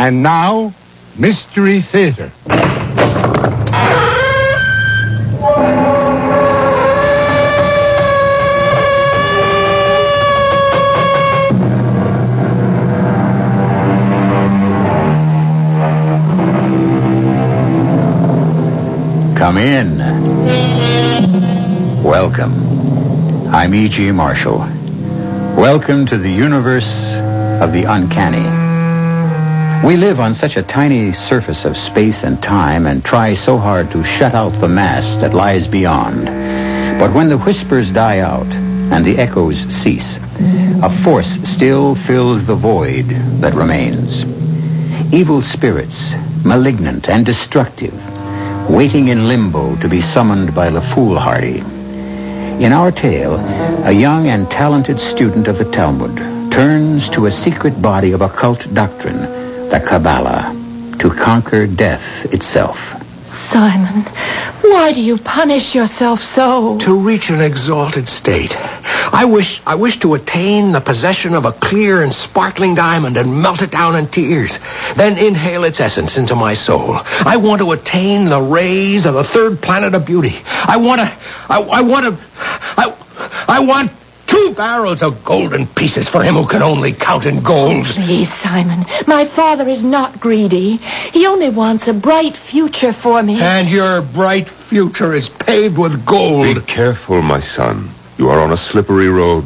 And now, Mystery Theater. Come in. Welcome. I'm E.G. Marshall. Welcome to the universe of the uncanny. We live on such a tiny surface of space and time and try so hard to shut out the mass that lies beyond. But when the whispers die out and the echoes cease, a force still fills the void that remains. Evil spirits, malignant and destructive, waiting in limbo to be summoned by the foolhardy. In our tale, a young and talented student of the Talmud turns to a secret body of occult doctrine, the Kabbalah, to conquer death itself. Simon, why do you punish yourself so? To reach an exalted state. I wish to attain the possession of a clear and sparkling diamond and melt it down in tears. Then inhale its essence into my soul. I want to attain the rays of the third planet of beauty. I want 2 barrels of golden pieces for him who can only count in gold. Please, Simon, my father is not greedy. He only wants a bright future for me. And your bright future is paved with gold. Be careful, my son. You are on a slippery road.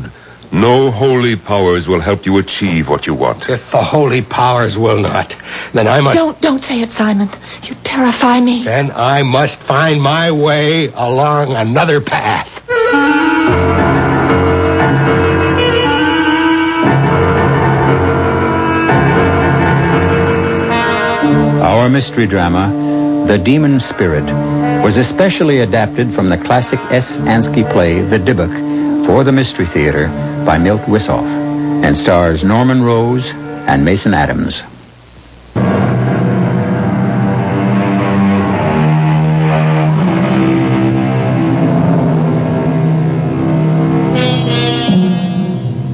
No holy powers will help you achieve what you want. If the holy powers will not, then I must... Don't say it, Simon. You terrify me. Then I must find my way along another path. Our mystery drama, The Demon Spirit, was especially adapted from the classic S. Ansky play, The Dybbuk, for the Mystery Theater by Milt Wissoff, and stars Norman Rose and Mason Adams.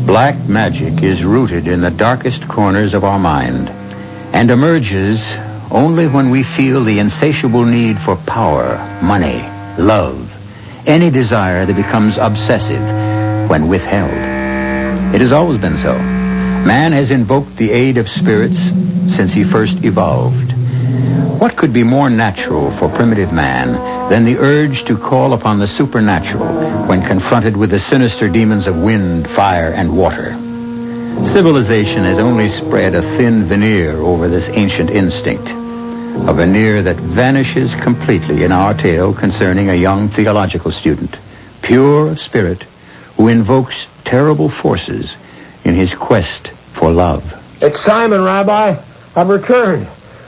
Black magic is rooted in the darkest corners of our mind and emerges only when we feel the insatiable need for power, money, love, any desire that becomes obsessive when withheld. It has always been so. Man has invoked the aid of spirits since he first evolved. What could be more natural for primitive man than the urge to call upon the supernatural when confronted with the sinister demons of wind, fire, and water? Civilization has only spread a thin veneer over this ancient instinct, a veneer that vanishes completely in our tale concerning a young theological student, pure of spirit, who invokes terrible forces in his quest for love. It's Simon, Rabbi. I've returned.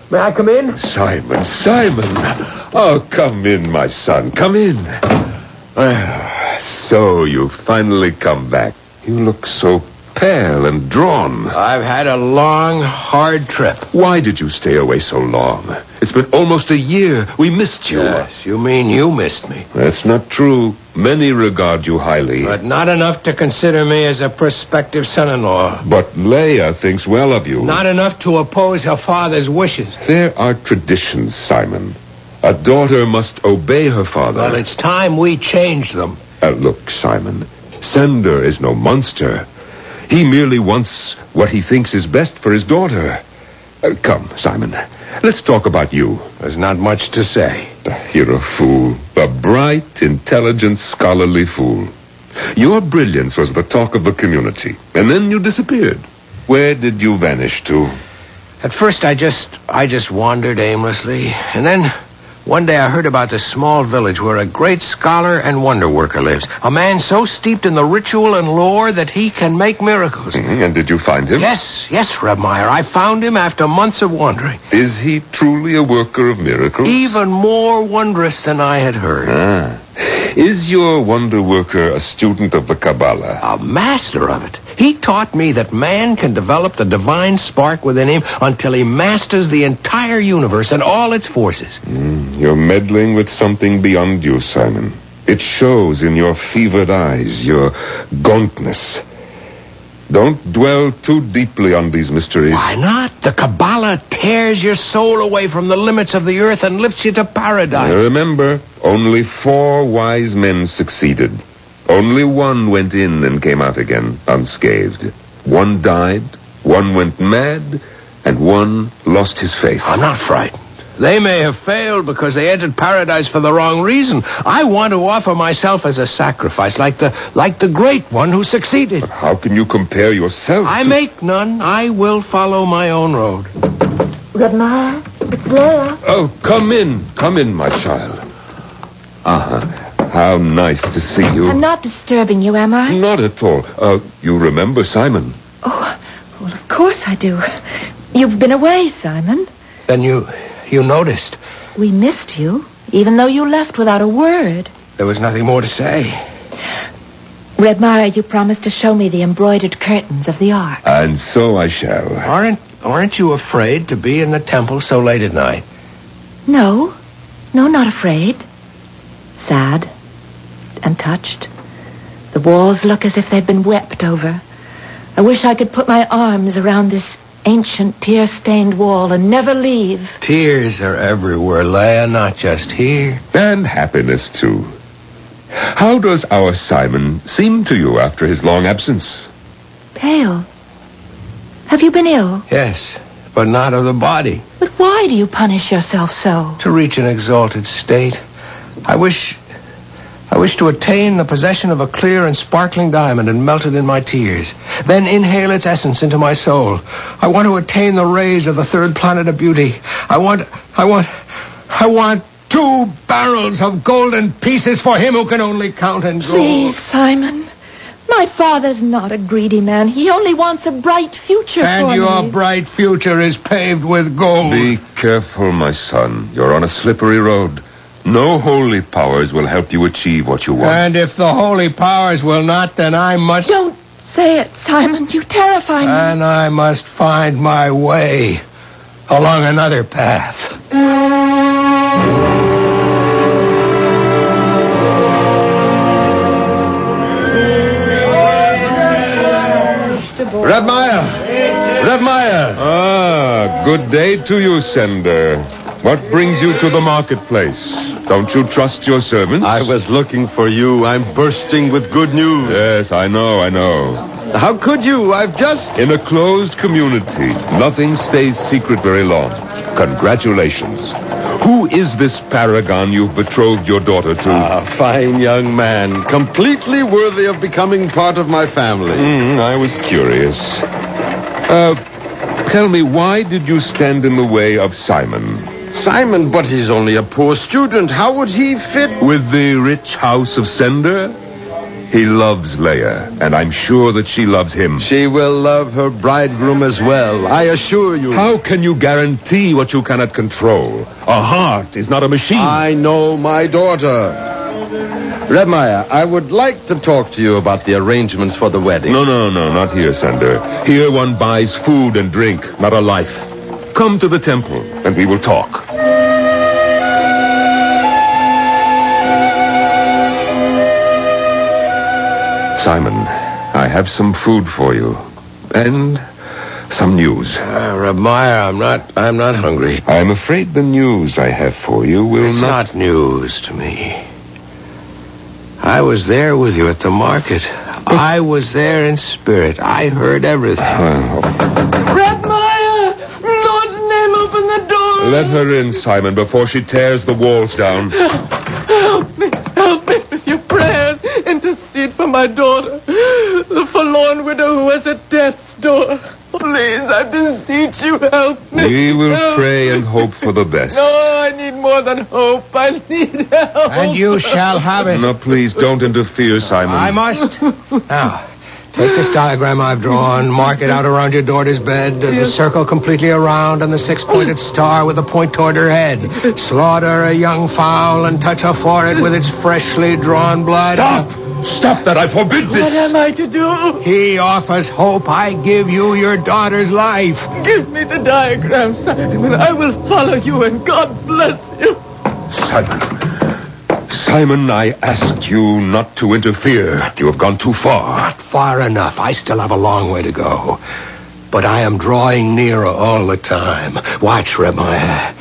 May I come in? Simon. Oh, come in, my son. Come in. So you've finally come back. You look so pale and drawn. I've had a long, hard trip. Why did you stay away so long? It's been almost a year. We missed you. Yes, you mean you missed me. That's not true. Many regard you highly. But not enough to consider me as a prospective son-in-law. But Leah thinks well of you. Not enough to oppose her father's wishes. There are traditions, Simon. A daughter must obey her father. Well, it's time we changed them. Look, Simon, Sender is no monster. He merely wants what he thinks is best for his daughter. Come, Simon, let's talk about you. There's not much to say. You're a fool. A bright, intelligent, scholarly fool. Your brilliance was the talk of the community, and then you disappeared. Where did you vanish to? At first, I just wandered aimlessly, and then one day I heard about this small village where a great scholar and wonder worker lives. A man so steeped in the ritual and lore that he can make miracles. Mm-hmm. And did you find him? Yes, Reb Meyer. I found him after months of wandering. Is he truly a worker of miracles? Even more wondrous than I had heard. Is your wonder worker a student of the Kabbalah? A master of it. He taught me that man can develop the divine spark within him until he masters the entire universe and all its forces. You're meddling with something beyond you, Simon. It shows in your fevered eyes, your gauntness. Don't dwell too deeply on these mysteries. Why not? The Kabbalah tears your soul away from the limits of the earth and lifts you to paradise. Remember, only 4 wise men succeeded. Only 1 went in and came out again unscathed. 1 died, 1 went mad, and 1 lost his faith. I'm not frightened. They may have failed because they entered paradise for the wrong reason. I want to offer myself as a sacrifice, like the great one who succeeded. But how can you compare yourself I make none. I will follow my own road. Redmire, it's Leah. Oh, come in, my child. How nice to see you. I'm not disturbing you, am I? Not at all. You remember Simon? Oh, well, of course I do. You've been away, Simon. Then you noticed. We missed you, even though you left without a word. There was nothing more to say. Redmire, you promised to show me the embroidered curtains of the ark. And so I shall. Aren't you afraid to be in the temple so late at night? No, not afraid. Sad and touched. The walls look as if they've been wept over. I wish I could put my arms around this ancient tear-stained wall and never leave. Tears are everywhere, Leia, not just here. And happiness, too. How does our Simon seem to you after his long absence? Pale. Have you been ill? Yes, but not of the body. But why do you punish yourself so? To reach an exalted state. I wish to attain the possession of a clear and sparkling diamond and melt it in my tears. Then inhale its essence into my soul. I want to attain the rays of the 3rd planet of beauty. I want 2 barrels of golden pieces for him who can only count in gold. Please, Simon. My father's not a greedy man. He only wants a bright future for me. And your bright future is paved with gold. Be careful, my son. You're on a slippery road. No holy powers will help you achieve what you want. And if the holy powers will not, then I must... Don't say it, Simon. You terrify me. And I must find my way along another path. Redmire! Good day to you, Sender. What brings you to the marketplace? Don't you trust your servants? I was looking for you. I'm bursting with good news. Yes, I know. How could you? I've just... In a closed community, nothing stays secret very long. Congratulations. Who is this paragon you've betrothed your daughter to? A fine young man, completely worthy of becoming part of my family. I was curious. Tell me, why did you stand in the way of Simon? Simon, but he's only a poor student. How would he fit? With the rich house of Sender? He loves Leia, and I'm sure that she loves him. She will love her bridegroom as well, I assure you. How can you guarantee what you cannot control? A heart is not a machine. I know my daughter. Redmire, I would like to talk to you about the arrangements for the wedding. No, not here, Sender. Here one buys food and drink, not a life. Come to the temple, and we will talk. Simon, I have some food for you. And some news. Redmire, I'm not hungry. I'm afraid the news I have for you will It's not news to me. I was there with you at the market. I was there in spirit. I heard everything. Redmire! Lord's name, open the door! Let her in, Simon, before she tears the walls down. Help me with your prayers. Intercede for my daughter, the forlorn widow who is at death's door. Please, I beseech you, help me. We will pray and hope for the best. No, I need more than hope. I need help. And you shall have it. No, please, don't interfere, Simon. I must. Now, take this diagram I've drawn, mark it out around your daughter's bed, the circle completely around, and the 6-pointed star with a point toward her head. Slaughter a young fowl and touch her forehead with its freshly drawn blood. Stop that, I forbid this. What am I to do? He offers hope. I give you your daughter's life. Give me the diagram, Simon. I will follow you, and God bless you. Simon, I asked you not to interfere. You have gone too far. Not far enough. I still have a long way to go. But I am drawing nearer all the time. Watch, Remiah.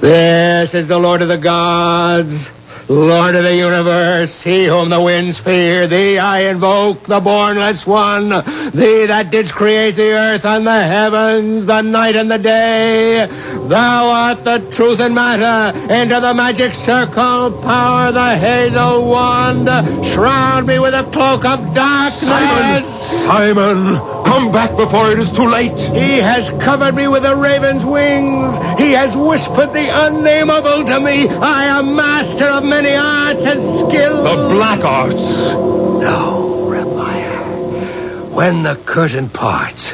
This is the Lord of the gods, Lord of the universe, he whom the winds fear. Thee I invoke, the bornless one, thee that didst create the earth and the heavens, the night and the day. Thou art the truth and matter. Into the magic circle, power the hazel wand. Shroud me with a cloak of darkness. Simon, come back before it is too late. He has covered me with a raven's wings. He has whispered the unnameable to me. I am master of many arts and skills. The black arts. No, Remiah. When the curtain parts,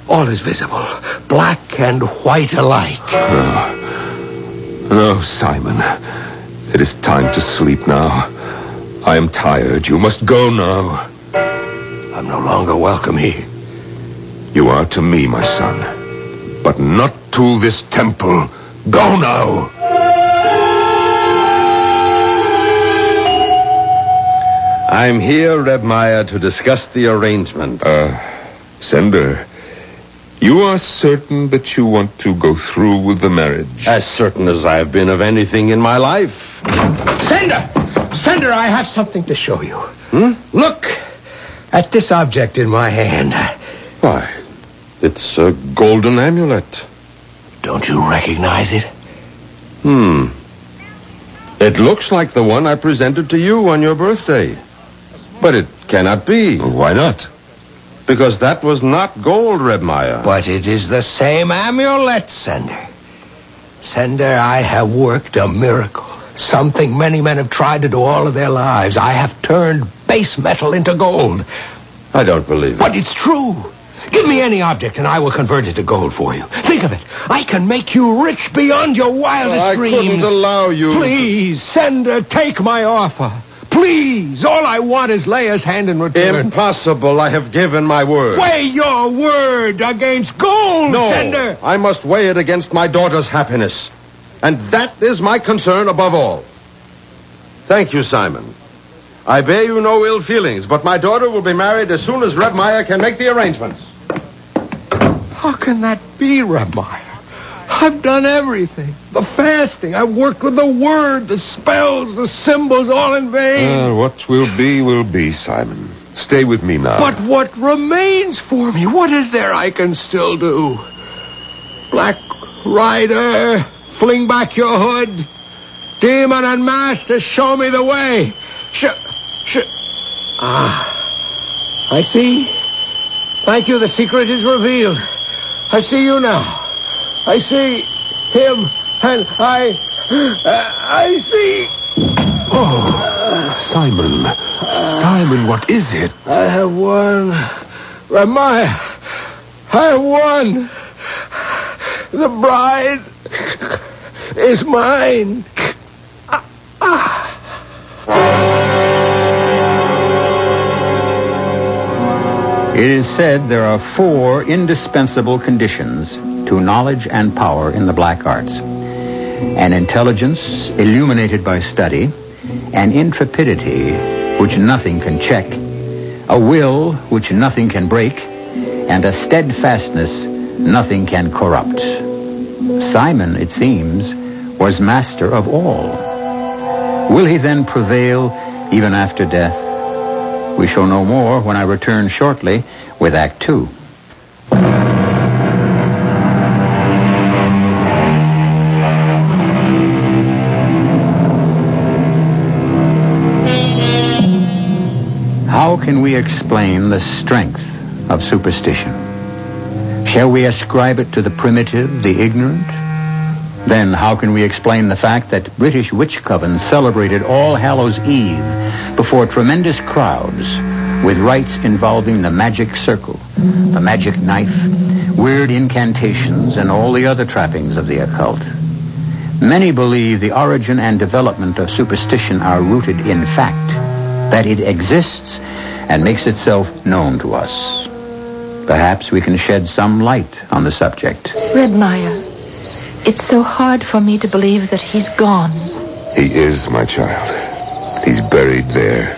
all is visible, black and white alike. No, Simon. It is time to sleep now. I am tired. You must go now. I'm no longer welcome here. You are to me, my son, but not to this temple. Go now. I'm here, Rebmiah, to discuss the arrangements. Sender, you are certain that you want to go through with the marriage? As certain as I have been of anything in my life. Sender, I have something to show you. Look at this object in my hand. Why, it's a golden amulet. Don't you recognize it? It looks like the one I presented to you on your birthday. But it cannot be. Why not? Because that was not gold, Rebmiah. But it is the same amulet, Sender. Sender, I have worked a miracle. Something many men have tried to do all of their lives. I have turned base metal into gold. I don't believe it. But it's true. Give me any object and I will convert it to gold for you. Think of it. I can make you rich beyond your wildest dreams. I couldn't allow you. Please, Sender, take my offer. Please. All I want is Leah's hand in return. Impossible. I have given my word. Weigh your word against gold, No, Sender. I must weigh it against my daughter's happiness. And that is my concern above all. Thank you, Simon. I bear you no ill feelings, but my daughter will be married as soon as Rebmiah can make the arrangements. How can that be, Rebmiah? I've done everything. The fasting. I've worked with the word, the spells, the symbols, all in vain. What will be, Simon. Stay with me now. But what remains for me? What is there I can still do? Black Rider, fling back your hood. Demon and master, show me the way. I see. Thank you, the secret is revealed. I see you now. I see him, and I see... Oh, Simon, what is it? I have won. Remiah, I have won. The bride is mine. It is said there are 4 indispensable conditions to knowledge and power in the black arts. An intelligence illuminated by study, an intrepidity which nothing can check, a will which nothing can break, and a steadfastness nothing can corrupt. Simon, it seems, was master of all. Will he then prevail even after death? We shall know more when I return shortly with Act 2. How can we explain the strength of superstition? Shall we ascribe it to the primitive, the ignorant? Then how can we explain the fact that British witch covens celebrated All Hallows Eve before tremendous crowds with rites involving the magic circle, the magic knife, weird incantations, and all the other trappings of the occult? Many believe the origin and development of superstition are rooted in fact, that it exists and makes itself known to us. Perhaps we can shed some light on the subject. Rebmiah, it's so hard for me to believe that he's gone. He is, my child. He's buried there.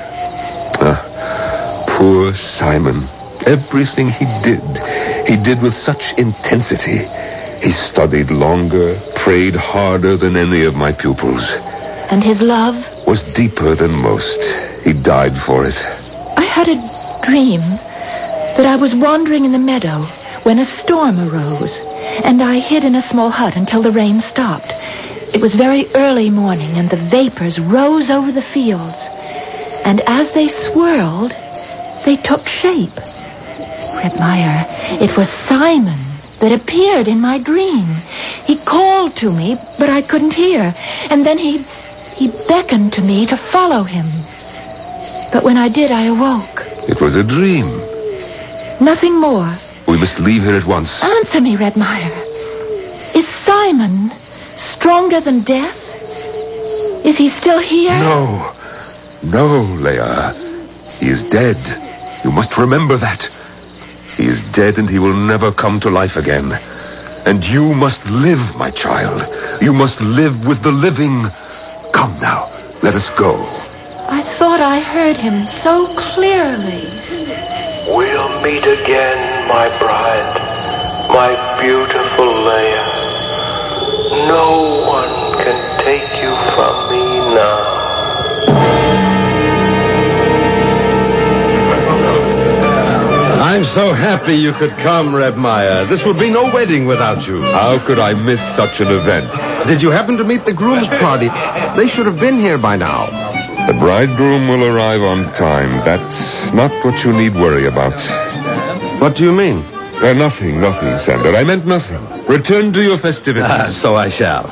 Poor Simon. Everything he did with such intensity. He studied longer, prayed harder than any of my pupils. And his love? Was deeper than most. He died for it. I had a dream that I was wandering in the meadow when a storm arose, and I hid in a small hut until the rain stopped. It was very early morning, and the vapors rose over the fields. And as they swirled, they took shape. Red Meyer, it was Simon that appeared in my dream. He called to me, but I couldn't hear. And then he beckoned to me to follow him. But when I did, I awoke. It was a dream. Nothing more. We must leave here at once. Answer me, Red Meyer. Is Simon stronger than death? Is he still here? No, Leah. He is dead. You must remember that. He is dead and he will never come to life again. And you must live, my child. You must live with the living. Come now, let us go. I thought I heard him so clearly. We'll meet again, my bride, my beautiful Leia. No one can take you from me now. I'm so happy you could come, Reb Meyer. This would be no wedding without you. How could I miss such an event? Did you happen to meet the groom's party? They should have been here by now. The bridegroom will arrive on time. That's not what you need worry about. What do you mean? Nothing, Sander. I meant nothing. Return to your festivities. So I shall.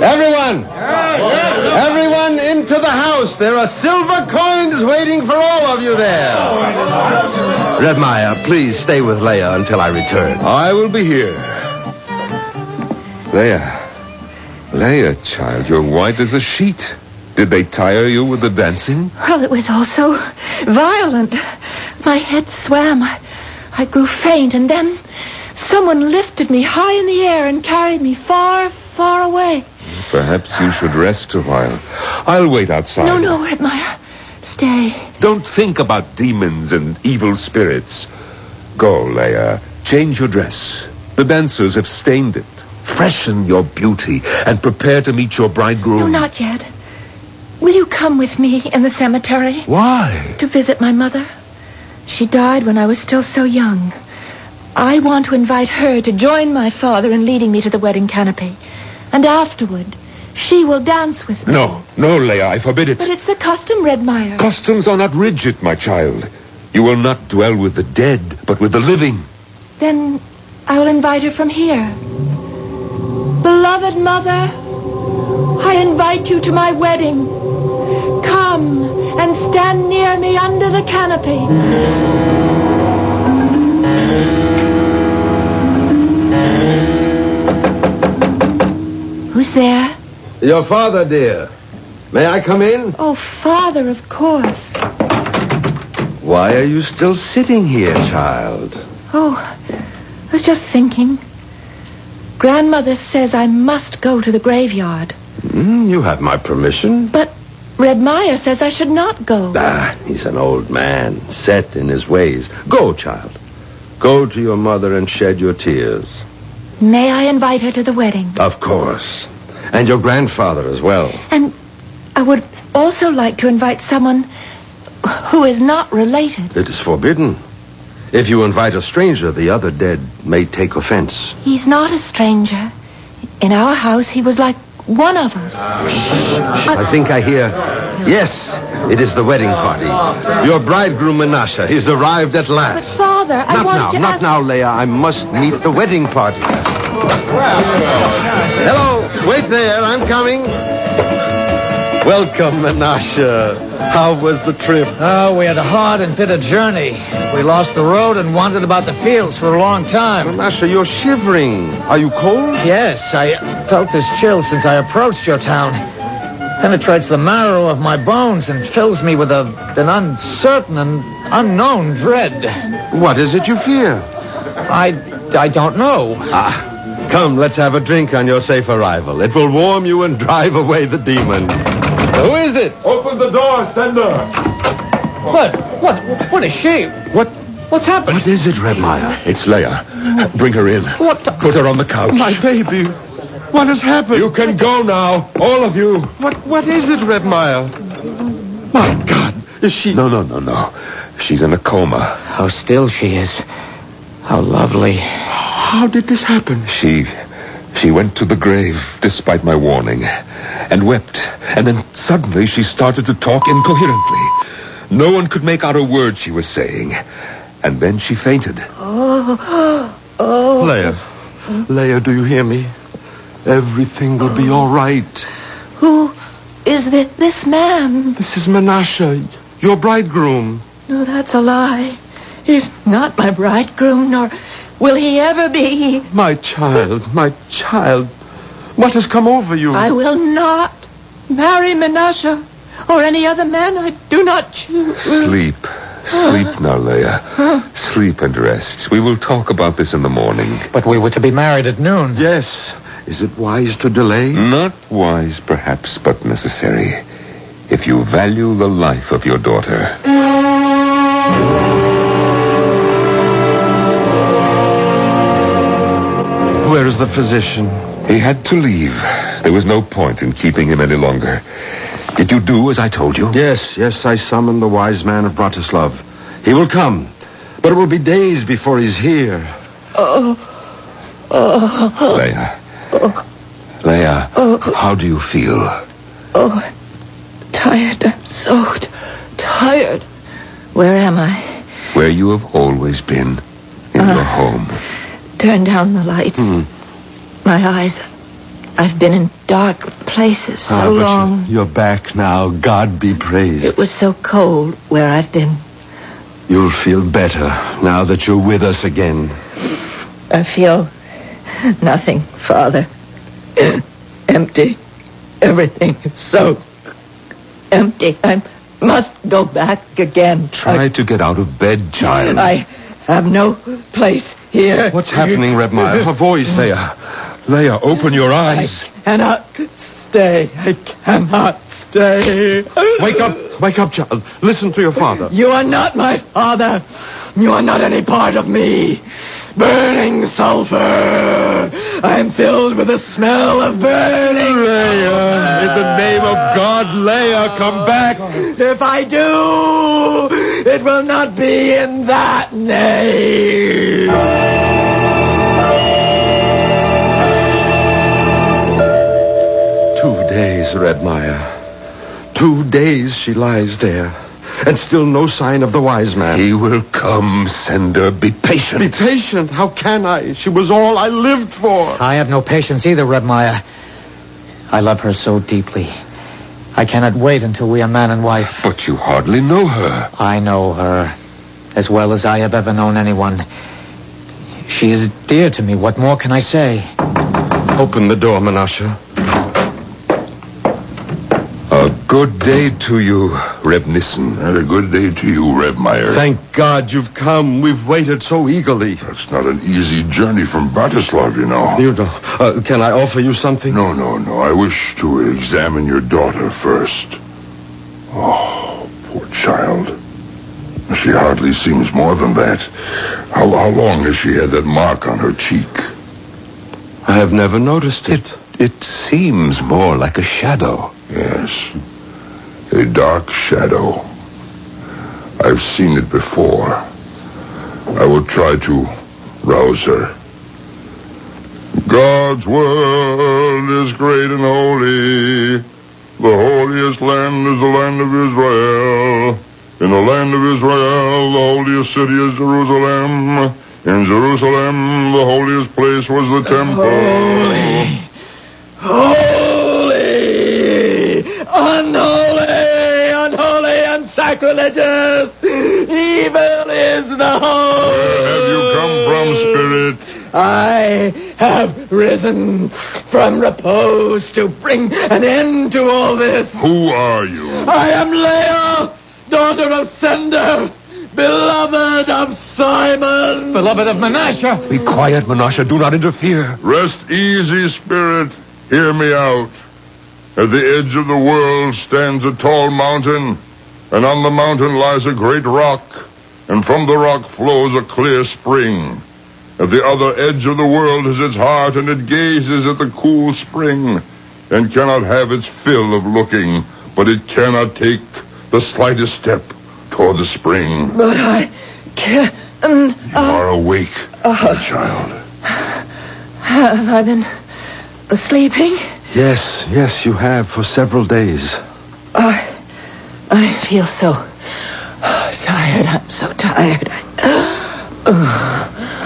Everyone! Everyone into the house. There are silver coins waiting for all of you there. Reb Meyer, please stay with Leia until I return. I will be here. Leia, child, you're white as a sheet. Did they tire you with the dancing? Well, it was all so violent. My head swam. I grew faint, and then someone lifted me high in the air and carried me far, far away. Perhaps you should rest a while. I'll wait outside. No, Red Meyer. Stay. Don't think about demons and evil spirits. Go, Leia. Change your dress. The dancers have stained it. Freshen your beauty and prepare to meet your bridegroom. No, not yet. Will you come with me in the cemetery? Why? To visit my mother. She died when I was still so young. I want to invite her to join my father in leading me to the wedding canopy. And afterward, she will dance with me. No, Leia, I forbid it. But it's the custom, Red Meyer. Customs are not rigid, my child. You will not dwell with the dead, but with the living. Then I will invite her from here. Beloved mother, I invite you to my wedding. Come and stand near me under the canopy. Who's there? Your father, dear. May I come in? Oh, Father, of course. Why are you still sitting here, child? Oh, I was just thinking. Grandmother says I must go to the graveyard. You have my permission. But Red Meyer says I should not go. He's an old man, set in his ways. Go, child. Go to your mother and shed your tears. May I invite her to the wedding? Of course. And your grandfather as well. And I would also like to invite someone who is not related. It is forbidden. If you invite a stranger, the other dead may take offense. He's not a stranger. In our house, he was like one of us. I think I hear... Yes, it is the wedding party. Your bridegroom, Menashe, he's arrived at But, last. Father, I wanted to Not ask... now, Leia. I must meet the wedding party. Hello, wait there. I'm coming. Welcome, Menashe. How was the trip? Oh, we had a hard and bitter journey. We lost the road and wandered about the fields for a long time. Menashe, you're shivering. Are you cold? Yes, I felt this chill since I approached your town. Penetrates the marrow of my bones and fills me with an uncertain and unknown dread. What is it you fear? I don't know. Come, let's have a drink on your safe arrival. It will warm you and drive away the demons. Who is it? Open the door, Sender. What is she? What's happened? What is it, Redmeyer? It's Leia. Bring her in. What the... Put her on the couch. My baby. What has happened? You can go now, all of you. What is it, Redmeyer? My God. Is she... No. She's in a coma. How still she is. How lovely. How did this happen? She went to the grave despite my warning and wept. And then suddenly she started to talk incoherently. No one could make out a word she was saying. And then she fainted. Leia, do you hear me? Everything will be all right. Who is this man? This is Menashe, your bridegroom. No, that's a lie. He's not my bridegroom, nor will he ever be. My child. What has come over you? I will not marry Menashe or any other man I do not choose. Sleep now, Leia. Sleep and rest. We will talk about this in the morning. But we were to be married at noon. Yes. Is it wise to delay? Not wise, perhaps, but necessary. If you value the life of your daughter. Where is the physician? He had to leave. There was no point in keeping him any longer. Did you do as I told you? Yes, I summoned the wise man of Bratislav. He will come, but it will be days before he's here. Leia, how do you feel? Tired. I'm so tired. Where am I? Where you have always been. In your home. Turn down the lights. My eyes. I've been in dark places so long. You're back now. God be praised. It was so cold where I've been. You'll feel better now that you're with us again. I feel nothing, Father. Empty. Everything is so empty. I must go back again. Try to get out of bed, child. I have no place here. What's happening, Redmeyer? A voice. Leia, open your eyes. I cannot stay. Wake up, child. Listen to your father. You are not my father. You are not any part of me. Burning sulfur. I am filled with the smell of burning Leia, in the name of God, Leia, come back. If I do, it will not be in that name. 2 days, Redmeyer. 2 days she lies there. And still no sign of the wise man. He will come, Sender. Be patient. Be patient? How can I? She was all I lived for. I have no patience either, Redmeyer. I love her so deeply. I cannot wait until we are man and wife. But you hardly know her. I know her as well as I have ever known anyone. She is dear to me. What more can I say? Open the door, Menashe. A good day to you, Reb Nissen. And a good day to you, Redmeyer. Thank God you've come. We've waited so eagerly. That's not an easy journey from Bratislav, you know. You don't. Can I offer you something? No. I wish to examine your daughter first. Oh, poor child. She hardly seems more than that. How long has she had that mark on her cheek? I have never noticed it. It seems more like a shadow. Yes, a dark shadow. I've seen it before. I will try to rouse her. God's world is great and holy. The holiest land is the land of Israel. In the land of Israel, the holiest city is Jerusalem. In Jerusalem, the holiest place was the temple. Unholy and sacrilegious. Evil is the whole. Where have you come from, Spirit? I have risen from repose to bring an end to all this. Who are you? I am Leia, daughter of Sender, beloved of Simon. Beloved of Menashe. Be quiet, Menashe. Do not interfere. Rest easy, Spirit. Hear me out. At the edge of the world stands a tall mountain, and on the mountain lies a great rock, and from the rock flows a clear spring. At the other edge of the world is its heart, and it gazes at the cool spring, and cannot have its fill of looking, but it cannot take the slightest step toward the spring. But I can't... You are awake, my child. Have I been sleeping? Yes, you have for several days. I feel so tired. I'm so tired.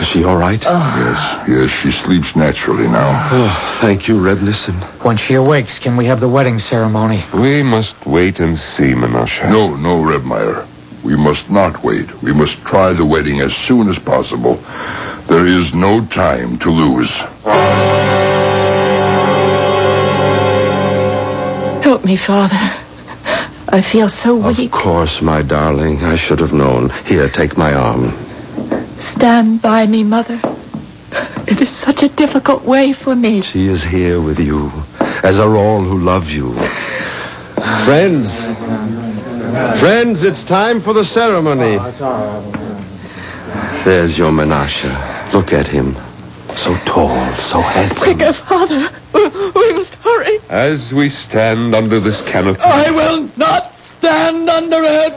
Is she all right? Yes, she sleeps naturally now. Oh, thank you, Reb Nissen. When she awakes, can we have the wedding ceremony? We must wait and see, Menashe. No, Reb Meyer. We must not wait. We must try the wedding as soon as possible. There is no time to lose. Help me, Father. I feel so weak. Of course, my darling. I should have known. Here, take my arm. Stand by me, Mother. It is such a difficult way for me. She is here with you, as are all who love you. Friends, it's time for the ceremony. There's your Menashe. Look at him. So tall, so handsome. Quicker, Father. We must hurry. As we stand under this canopy... I will not stand under it.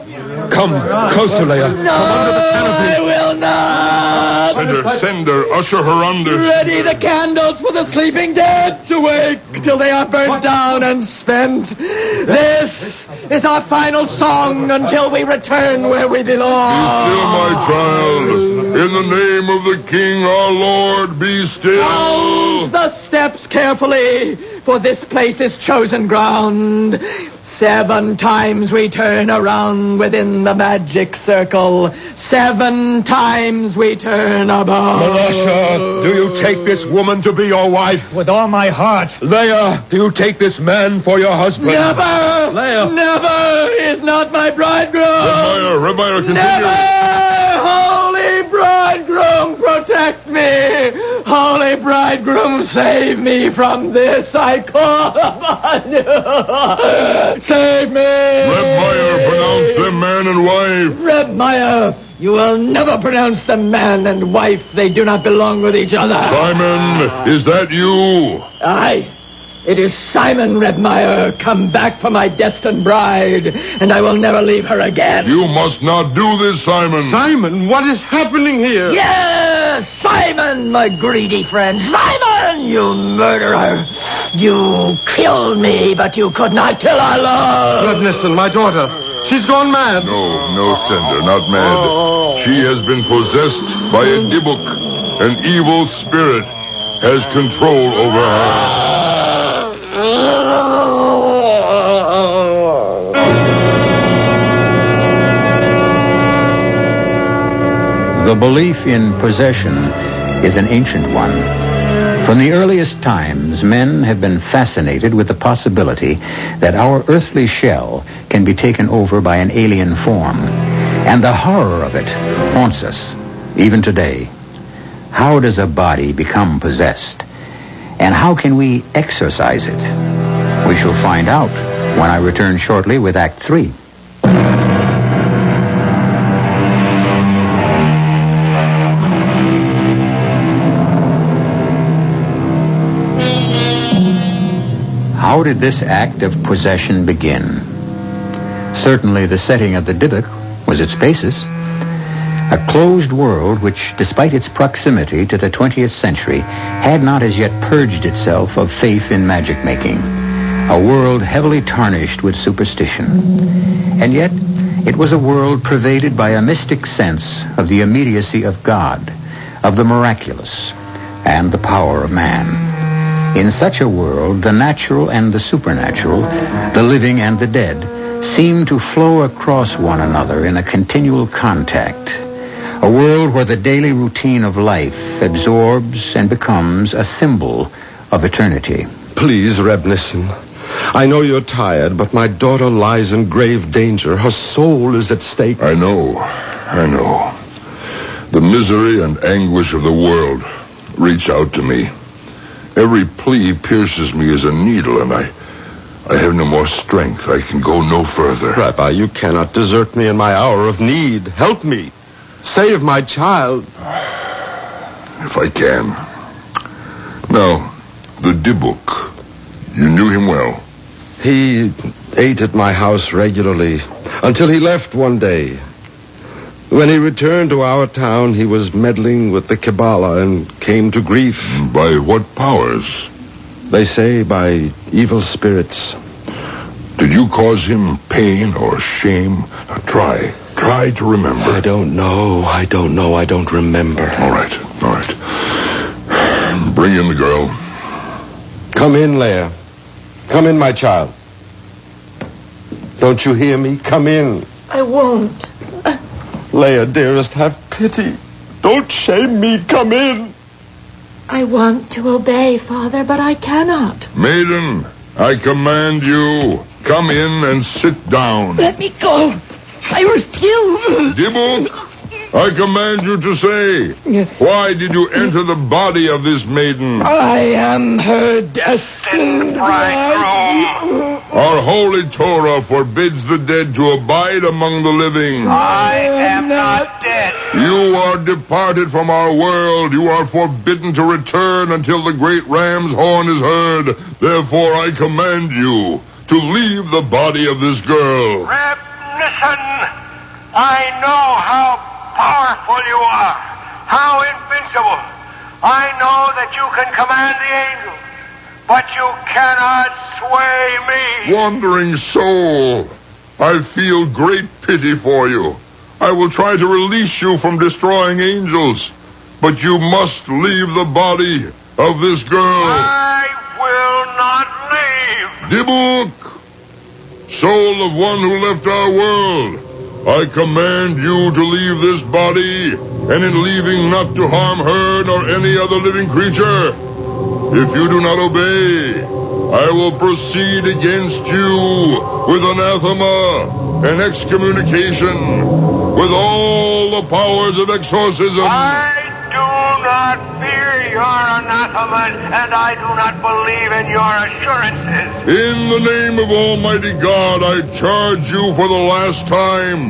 Come, closer, Leia. No, I will not. Send her, usher her under. Ready the candles for the sleeping dead to wake till they are burnt down and spent. This is our final song until we return where we belong. Be still, my child. In the name of the King, our Lord, be still. Count the steps carefully, for this place is chosen ground. 7 times we turn around within the magic circle. 7 times we turn about. Menashe, do you take this woman to be your wife? With all my heart. Leia, do you take this man for your husband? Never! Leia. Never is not my bridegroom! Reb Meyer, continue. Never! Holy bridegroom, protect me! Holy bridegroom, save me from this, I call upon you! Save me! Reb Meyer, pronounce them man and wife. Reb Meyer, you will never pronounce them man and wife. They do not belong with each other. Simon, is that you? Aye. It is Simon, Reb Meyer, come back for my destined bride, and I will never leave her again. You must not do this, Simon. Simon, what is happening here? Yes, Simon, my greedy friend. Simon, you murderer. You killed me, but you could not kill our love. Reb Nissen, my daughter. She's gone mad. No, Sender, not mad. She has been possessed by a Dibuk. An evil spirit has control over her. The belief in possession is an ancient one. From the earliest times, men have been fascinated with the possibility that our earthly shell can be taken over by an alien form. And the horror of it haunts us, even today. How does a body become possessed? And how can we exorcise it? We shall find out when I return shortly with Act 3. How did this act of possession begin? Certainly the setting of the Dybbuk was its basis. A closed world which, despite its proximity to the 20th century, had not as yet purged itself of faith in magic-making. A world heavily tarnished with superstition. And yet, it was a world pervaded by a mystic sense of the immediacy of God, of the miraculous, and the power of man. In such a world, the natural and the supernatural, the living and the dead, seem to flow across one another in a continual contact. A world where the daily routine of life absorbs and becomes a symbol of eternity. Please, Reb Nissen. I know you're tired, but my daughter lies in grave danger. Her soul is at stake. I know. The misery and anguish of the world reach out to me. Every plea pierces me as a needle, and I have no more strength. I can go no further. Rabbi, you cannot desert me in my hour of need. Help me. Save my child. If I can. Now, the Dybbuk. You knew him well. He ate at my house regularly until he left one day. When he returned to our town, he was meddling with the Kabbalah and came to grief. By what powers? They say by evil spirits. Did you cause him pain or shame? Now try to remember. I don't know. I don't remember. All right. Bring in the girl. Come in, Leah. Come in, my child. Don't you hear me? Come in. I won't. Leah, dearest, have pity. Don't shame me. Come in. I want to obey, Father, but I cannot. Maiden, I command you, come in and sit down. Let me go. I refuse. Dybbuk, I command you to say, why did you enter the body of this maiden? I am her destined bride. Our holy Torah forbids the dead to abide among the living. I am not dead. You are departed from our world. You are forbidden to return until the great ram's horn is heard. Therefore, I command you to leave the body of this girl. Reb Nissen, I know how powerful you are, how invincible. I know that you can command the angels, but you cannot sway me. Wandering soul, I feel great pity for you. I will try to release you from destroying angels, but you must leave the body of this girl. I will not leave. Dybbuk, soul of one who left our world, I command you to leave this body, and in leaving not to harm her nor any other living creature. If you do not obey, I will proceed against you with anathema and excommunication, with all the powers of exorcism. I do not fear your anathema, and I do not believe in your assurances. In the name of Almighty God, I charge you for the last time.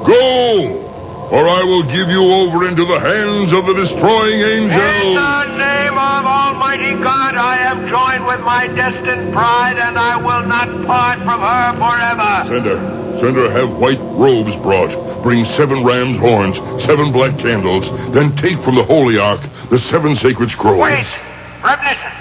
Go, or I will give you over into the hands of the destroying angels. In the name of Almighty God, I have joined with my destined bride, and I will not part from her forever. Send her, have white robes brought. Bring 7 ram's horns, 7 black candles. Then take from the holy ark the 7 sacred scrolls. Wait, Reb Nissen,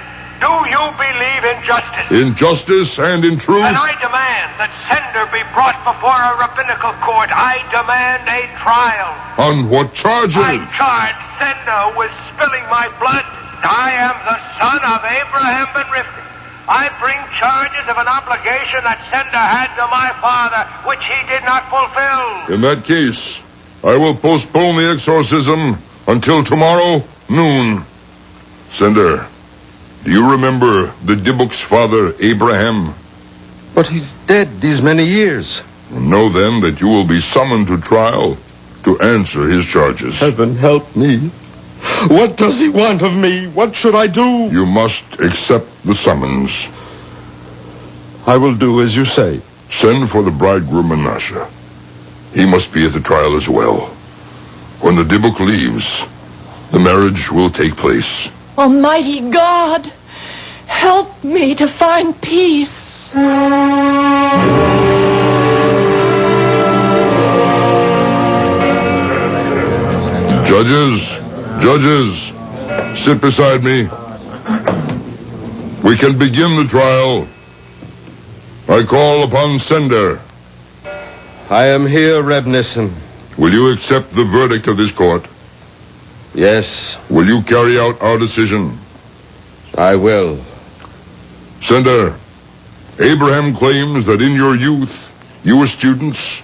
do you believe in justice? In justice and in truth. Then I demand that Sender be brought before a rabbinical court. I demand a trial. On what charges? I charge Sender with spilling my blood. I am the son of Abraham ben Rivka. I bring charges of an obligation that Sender had to my father, which he did not fulfill. In that case, I will postpone the exorcism until tomorrow noon. Sender, do you remember the Dybbuk's father, Abraham? But he's dead these many years. Know then that you will be summoned to trial to answer his charges. Heaven help me. What does he want of me? What should I do? You must accept the summons. I will do as you say. Send for the bridegroom Menashe. He must be at the trial as well. When the Dybbuk leaves, the marriage will take place. Almighty God, help me to find peace. Judges, sit beside me. We can begin the trial. I call upon Sender. I am here, Reb Nissen. Will you accept the verdict of this court? Yes. Will you carry out our decision? I will. Sender, Abraham claims that in your youth, you were students,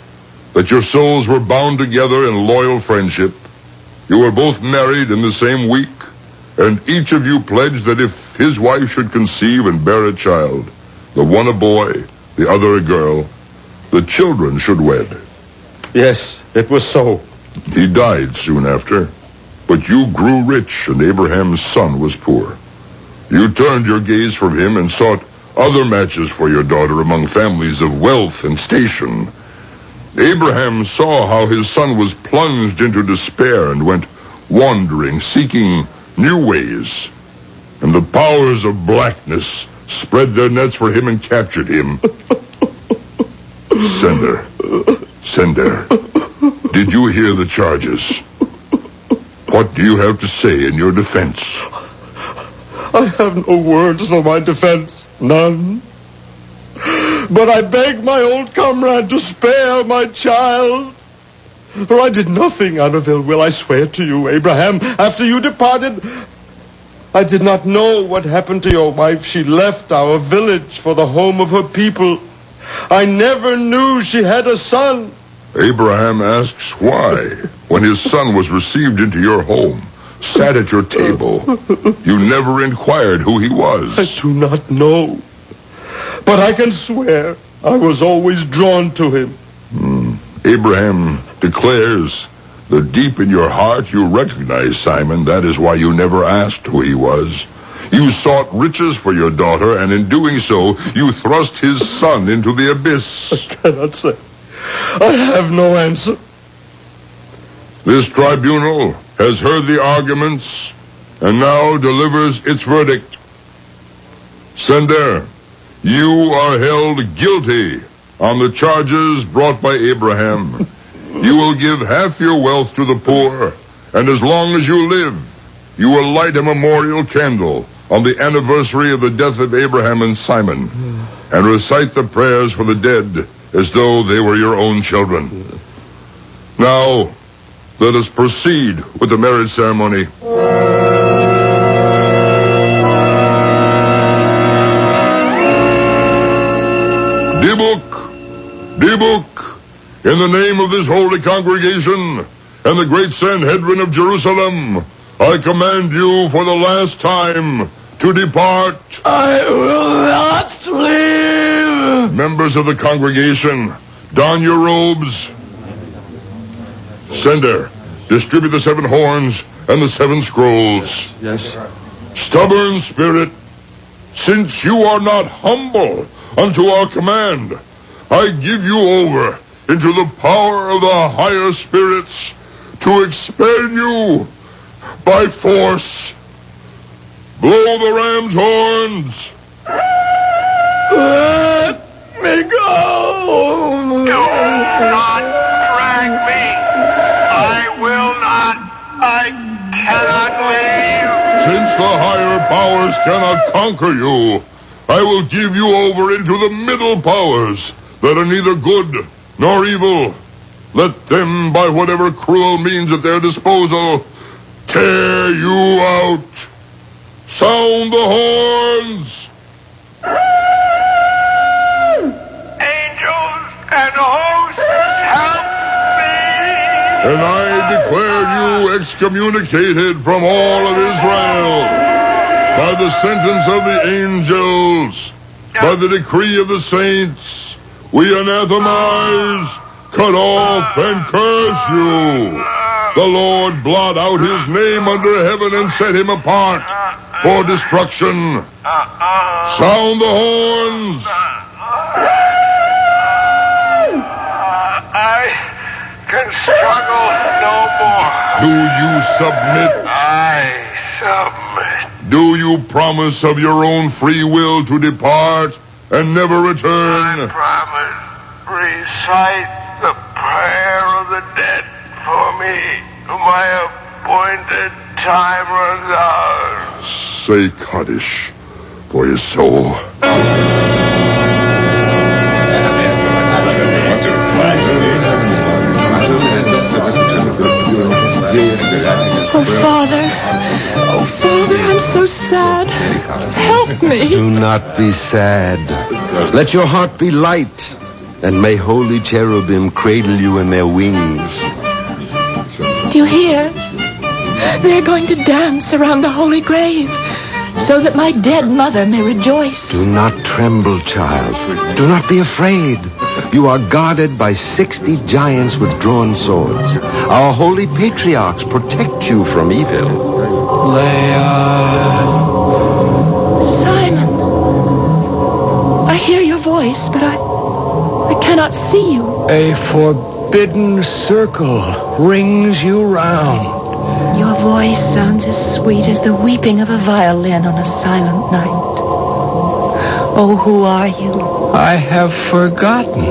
that your souls were bound together in loyal friendship. You were both married in the same week, and each of you pledged that if his wife should conceive and bear a child, the one a boy, the other a girl, the children should wed. Yes, it was so. He died soon after, but you grew rich, and Abraham's son was poor. You turned your gaze from him and sought other matches for your daughter among families of wealth and station. Abraham saw how his son was plunged into despair and went wandering, seeking new ways. And the powers of blackness spread their nets for him and captured him. Sender, did you hear the charges? What do you have to say in your defense? I have no words for my defense. None. But I beg my old comrade to spare my child. For I did nothing out of ill will, I swear to you, Abraham. After you departed, I did not know what happened to your wife. She left our village for the home of her people. I never knew she had a son. Abraham asks why, when his son was received into your home, sat at your table, you never inquired who he was. I do not know. But I can swear I was always drawn to him. Abraham declares that deep in your heart you recognize Simon. That is why you never asked who he was. You sought riches for your daughter, and in doing so, you thrust his son into the abyss. I cannot say. I have no answer. This tribunal has heard the arguments and now delivers its verdict. Sender, you are held guilty on the charges brought by Abraham. You will give half your wealth to the poor, and as long as you live, you will light a memorial candle on the anniversary of the death of Abraham and Simon, and recite the prayers for the dead as though they were your own children. Now, let us proceed with the marriage ceremony. Dibuk, in the name of this holy congregation and the great Sanhedrin of Jerusalem, I command you for the last time to depart. I will not leave. Members of the congregation, don your robes. Sender, distribute the 7 horns and the 7 scrolls. Yes. Stubborn spirit, since you are not humble unto our command, I give you over into the power of the higher spirits to expel you by force. Blow the ram's horns. Let me go. Do not drag me. I will not. I cannot leave. Since the higher powers cannot conquer you, I will give you over into the middle powers that are neither good nor evil. Let them, by whatever cruel means at their disposal, tear you out. Sound the horns. Angels and hosts, help me. And I declare you excommunicated from all of Israel by the sentence of the angels, by the decree of the saints. We anathemize, cut off, and curse you. The Lord blot out his name under heaven and set him apart for destruction. Sound the horns. I can struggle no more. Do you submit? I submit. Do you promise of your own free will to depart and never return? I promise. Recite the prayer of the dead for me. My appointed time runs out. Say Kaddish for his soul. Oh, Father, I'm so sad. Help me. Do not be sad. Let your heart be light, and may holy cherubim cradle you in their wings. Do you hear? They're going to dance around the holy grave so that my dead mother may rejoice. Do not tremble, child. Do not be afraid. You are guarded by 60 giants with drawn swords. Our holy patriarchs protect you from evil. Simon. voice, but I cannot see you. A forbidden circle rings you round. Your voice sounds as sweet as the weeping of a violin on a silent night. Oh, who are you? I have forgotten.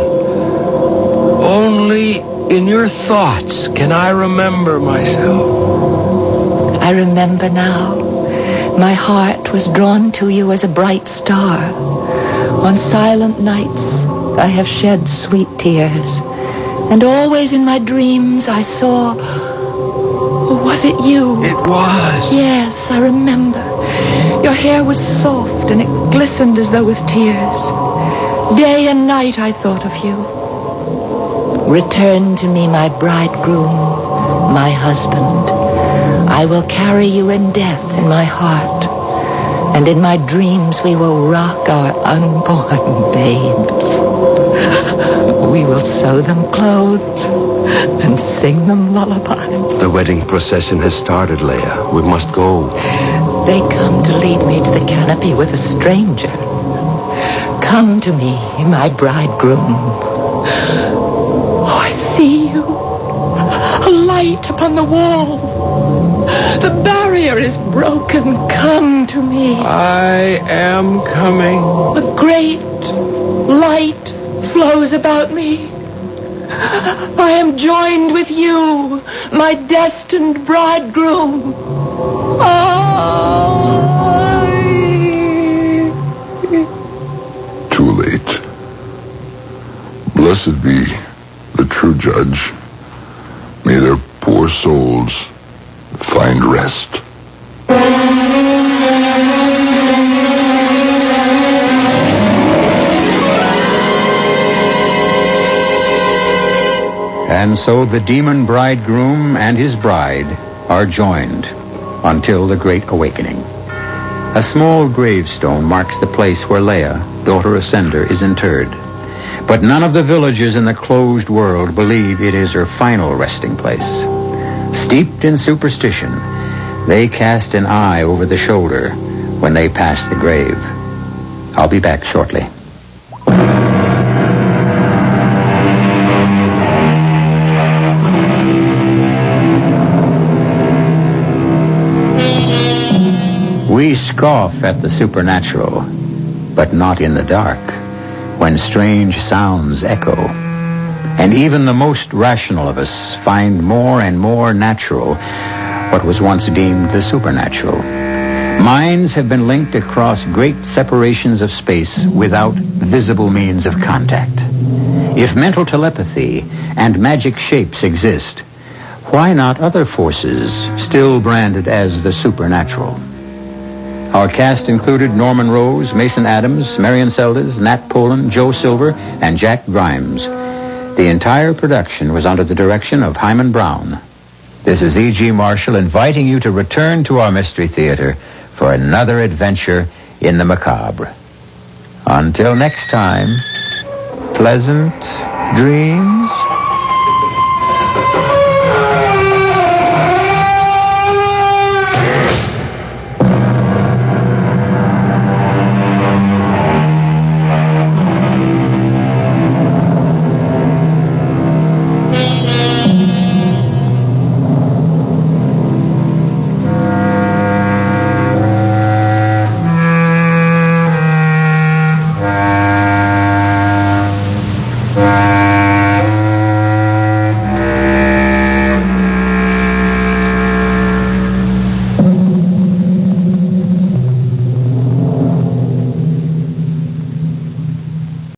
Only in your thoughts can I remember myself. I remember now. My heart was drawn to you as a bright star. On silent nights, I have shed sweet tears. And always in my dreams, I saw... Oh, was it you? It was. Yes, I remember. Your hair was soft, and it glistened as though with tears. Day and night I thought of you. Return to me, my bridegroom, my husband. I will carry you in death in my heart, and in my dreams we will rock our unborn babes. We will sew them clothes and sing them lullabies. The wedding procession has started, Leia. We must go. They come to lead me to the canopy with a stranger. Come to me, my bridegroom. Oh, I see you. A light upon the wall. The barrier is broken. Come to me. I am coming. A great light flows about me. I am joined with you, my destined bridegroom. Too late. Blessed be the true judge. May their poor souls find rest. And so the demon bridegroom and his bride are joined until the great awakening. A small gravestone marks the place where Leia, daughter of Sender, is interred. But none of the villagers in the closed world believe it is her final resting place. Steeped in superstition, they cast an eye over the shoulder when they pass the grave. I'll be back shortly. We scoff at the supernatural, but not in the dark, when strange sounds echo. And even the most rational of us find more and more natural what was once deemed the supernatural. Minds have been linked across great separations of space without visible means of contact. If mental telepathy and magic shapes exist, why not other forces still branded as the supernatural? Our cast included Norman Rose, Mason Adams, Marion Seldes, Nat Poland, Joe Silver, and Jack Grimes. The entire production was under the direction of Himan Brown. This is E.G. Marshall inviting you to return to our Mystery Theater for another adventure in the macabre. Until next time, pleasant dreams.